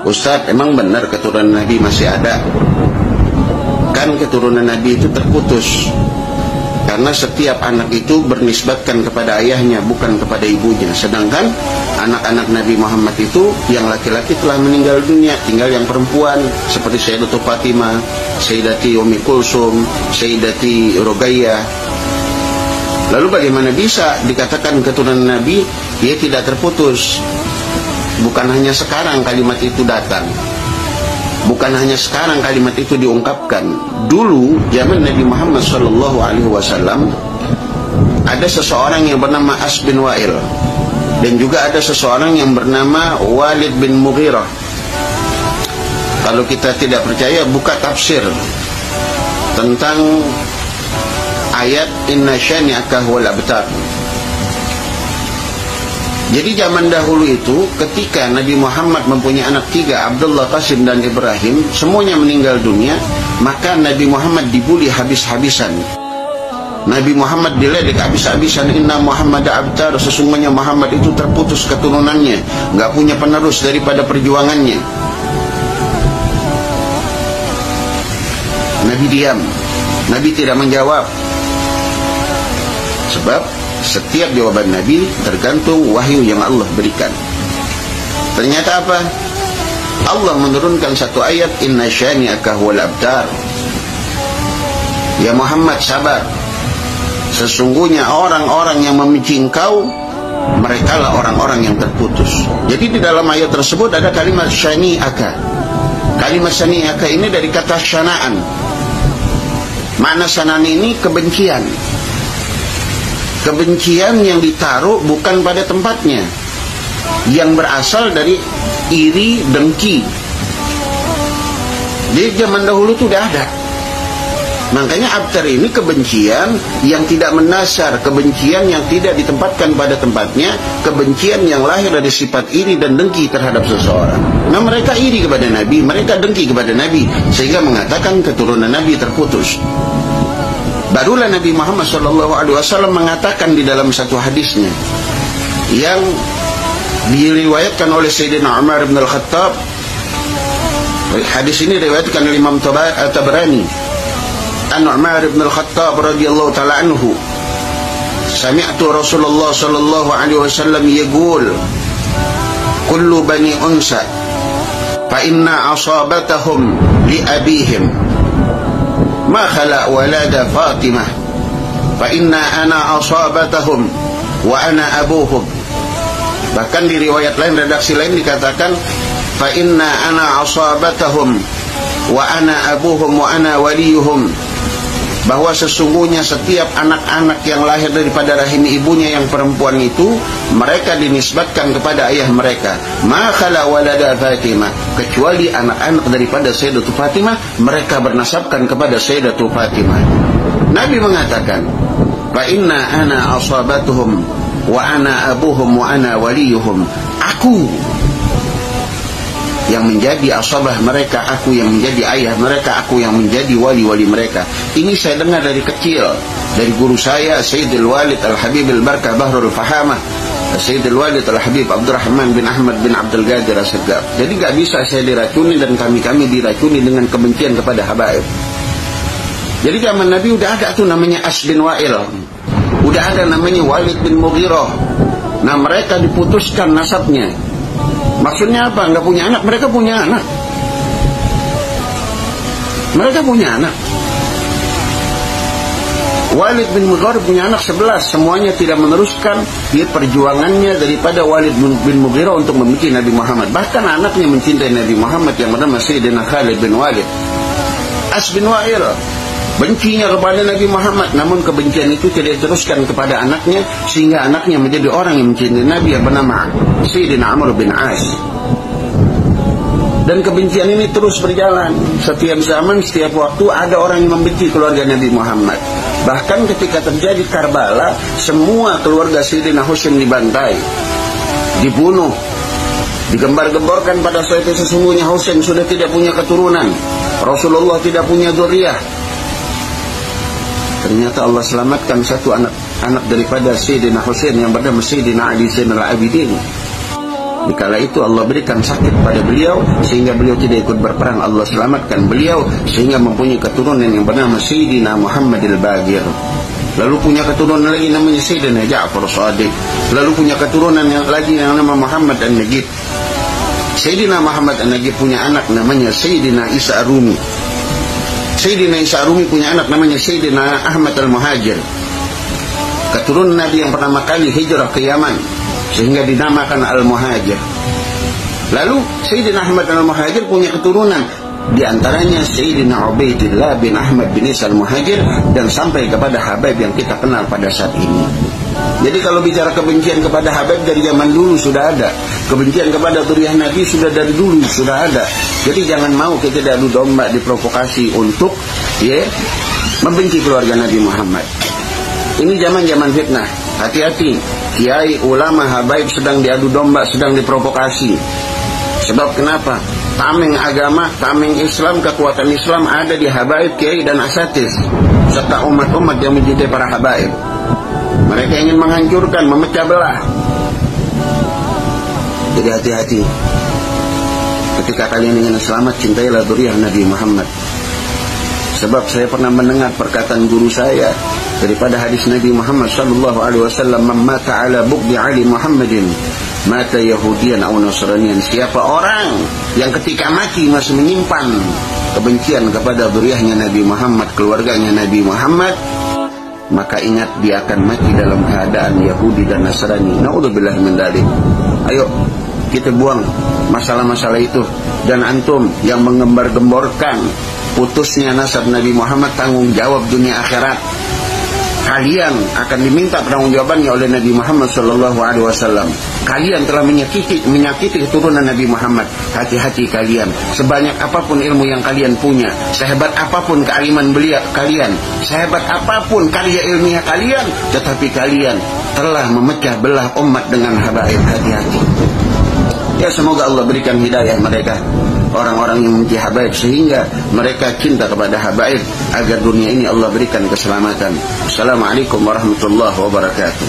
Ustadz, emang benar keturunan Nabi masih ada? Kan keturunan Nabi itu terputus, karena setiap anak itu bernisbatkan kepada ayahnya, bukan kepada ibunya. Sedangkan anak-anak Nabi Muhammad itu yang laki-laki telah meninggal dunia, tinggal yang perempuan seperti Sayyidatul Fatimah, Sayyidati Ummi Kulsum, Sayyidati Ruqayyah. Lalu bagaimana bisa dikatakan keturunan Nabi dia tidak terputus? Bukan hanya sekarang kalimat itu datang, bukan hanya sekarang kalimat itu diungkapkan. Dulu zaman Nabi Muhammad SAW ada seseorang yang bernama As bin Wa'il, dan juga ada seseorang yang bernama Walid bin Mughirah. Kalau kita tidak percaya, buka tafsir tentang ayat Inna syani'aka huwal abtar. Jadi zaman dahulu itu ketika Nabi Muhammad mempunyai anak tiga, Abdullah, Qasim dan Ibrahim, semuanya meninggal dunia, maka Nabi Muhammad dibuli habis-habisan. Nabi Muhammad diledek habis-habisan. Inna Muhammad abtar, sesungguhnya Muhammad itu terputus keturunannya, nggak punya penerus daripada perjuangannya. Nabi diam, Nabi tidak menjawab, sebab setiap jawaban Nabi tergantung wahyu yang Allah berikan. Ternyata apa? Allah menurunkan satu ayat, Inna syani'aka huwal abtar. Ya Muhammad, sabar. Sesungguhnya orang-orang yang membenci engkau, mereka lah orang-orang yang terputus. Jadi di dalam ayat tersebut ada kalimat syani'aka. Kalimat syani'aka ini dari kata syana'an. Makna syana'an ini kebencian. Kebencian yang ditaruh bukan pada tempatnya, yang berasal dari iri, dengki. Di zaman dahulu itu sudah ada. Makanya abtar ini kebencian yang tidak mendasar, kebencian yang tidak ditempatkan pada tempatnya, kebencian yang lahir dari sifat iri dan dengki terhadap seseorang. Nah, mereka iri kepada Nabi, mereka dengki kepada Nabi, sehingga mengatakan keturunan Nabi terputus. Barulah Nabi Muhammad SAW mengatakan di dalam satu hadisnya yang diriwayatkan oleh Sayyidina Umar bin Al-Khattab. Hadis ini diriwayatkan oleh Imam Tabrani. An Umar bin Al-Khattab radhiyallahu ta'ala anhu, sami'tu Rasulullah sallallahu alaihi wasallam yaqul, kullu bani unsa fa inna asabatahum li abihim ma khala walada Fatimah fa inna ana asabatahum wa ana abuhum. Bahkan di riwayat lain, redaksi lain dikatakan fa inna ana asabatahum wa ana abuhum wa ana waliyuhum, bahwa sesungguhnya setiap anak-anak yang lahir daripada rahim ibunya yang perempuan itu, mereka dinisbatkan kepada ayah mereka. Ma khala walada Fatimah, kecuali anak-anak daripada Sayyidatul Fatimah, mereka bernasabkan kepada Sayyidatul Fatimah. Nabi mengatakan, fa inna ana asabatuhum wa ana abuhum wa ana waliyuhum. Aku yang menjadi asabah mereka, aku yang menjadi ayah mereka, aku yang menjadi wali-wali mereka. Ini saya dengar dari kecil, dari guru saya Sayyidul Walid Al-Habib Al-Barkah Bahrul Fahamah, Sayyidul Walid Al-Habib Abdurrahman bin Ahmad bin Abdul Qadir As-Segaf. Jadi gak bisa saya diracuni dan kami diracuni dengan kebencian kepada habaib. Jadi zaman Nabi udah ada tuh namanya As bin Wa'il, udah ada namanya Walid bin Mughirah. Nah, mereka diputuskan nasabnya. Maksudnya apa? Nggak punya anak. Mereka punya anak. Mereka punya anak. Walid bin Mughirah punya anak 11. Semuanya tidak meneruskan di perjuangannya daripada Walid bin Mughirah untuk membenci Nabi Muhammad. Bahkan anaknya mencintai Nabi Muhammad yang bernama Sayyidina Khalid bin Walid. As bin Wa'il bencinya kepada Nabi Muhammad, namun kebencian itu tidak diteruskan kepada anaknya, sehingga anaknya menjadi orang yang mencintai Nabi yang bernama Sayyidina Amr bin As. Dan kebencian ini terus berjalan. Setiap zaman, setiap waktu ada orang yang membenci keluarga Nabi Muhammad. Bahkan ketika terjadi Karbala, semua keluarga Sayyidina Husain dibantai, dibunuh, digembar-gemborkan pada saat itu. Sesungguhnya Husain sudah tidak punya keturunan, Rasulullah tidak punya dzurriyyah. Ternyata Allah selamatkan satu anak daripada Sayyidina Husain yang bernama Sayyidina Ali Zainal Abidin. Dikala itu Allah berikan sakit pada beliau sehingga beliau tidak ikut berperang. Allah selamatkan beliau sehingga mempunyai keturunan yang bernama Sayyidina Muhammad al-Baqir. Lalu punya keturunan lagi namanya Sayyidina Ja'far Shadiq. Lalu punya keturunan yang lagi yang nama Muhammad An-Najib. Sayyidina Muhammad An-Najib punya anak namanya Sayyidina Isa Ar-Rumi. Sayyidina Isa Ar-Rumi punya anak namanya Sayyidina Ahmad Al-Muhajir. Keturunan Nabi yang pertama kali hijrah ke Yaman sehingga dinamakan Al-Muhajir. Lalu Sayyidina Ahmad Al-Muhajir punya keturunan, di antaranya Sayyidina Ubaidillah bin Ahmad bin Isa Al-Muhajir, dan sampai kepada Habib yang kita kenal pada saat ini. Jadi kalau bicara kebencian kepada Habib dari zaman dulu sudah ada. Kebencian kepada zuriyah Nabi sudah dari dulu sudah ada. Jadi jangan mau kita adu domba, diprovokasi untuk membenci keluarga Nabi Muhammad. Ini zaman-zaman fitnah. Hati-hati. Kiai, ulama, habaib sedang diadu domba, sedang diprovokasi. Sebab kenapa? Tameng agama, tameng Islam, kekuatan Islam ada di habaib, kiai, dan asatidz, serta umat-umat yang mencintai para habaib. Mereka ingin menghancurkan, memecah belah. Jadi hati-hati. Ketika kalian ingin selamat, cintailah zuriyah Nabi Muhammad. Sebab saya pernah mendengar perkataan guru saya daripada hadis Nabi Muhammad sallallahu alaihi wasallam, "Man mata ala bughdi ali Muhammadin mata Yahudiyan aw Nasraniyan." Siapa orang yang ketika mati masih menyimpan kebencian kepada zuriyahnya Nabi Muhammad, keluarganya Nabi Muhammad, maka ingat dia akan mati dalam keadaan Yahudi dan Nasrani. Naudzubillah min dzalik. Ayo kita buang masalah-masalah itu. Dan antum yang mengembar-gemborkan putusnya nasab Nabi Muhammad, tanggung jawab dunia akhirat. Kalian akan diminta pertanggungjawabannya oleh Nabi Muhammad SAW. Kalian telah menyakiti keturunan Nabi Muhammad. Hati-hati kalian. Sebanyak apapun ilmu yang kalian punya, sehebat apapun kealiman beliau kalian, sehebat apapun karya ilmiah kalian, tetapi kalian telah memecah belah umat dengan habaib. Hati-hati. Ya, semoga Allah berikan hidayah mereka, orang-orang yang membenci habaib, sehingga mereka cinta kepada habaib, agar dunia ini Allah berikan keselamatan. Assalamualaikum warahmatullahi wabarakatuh.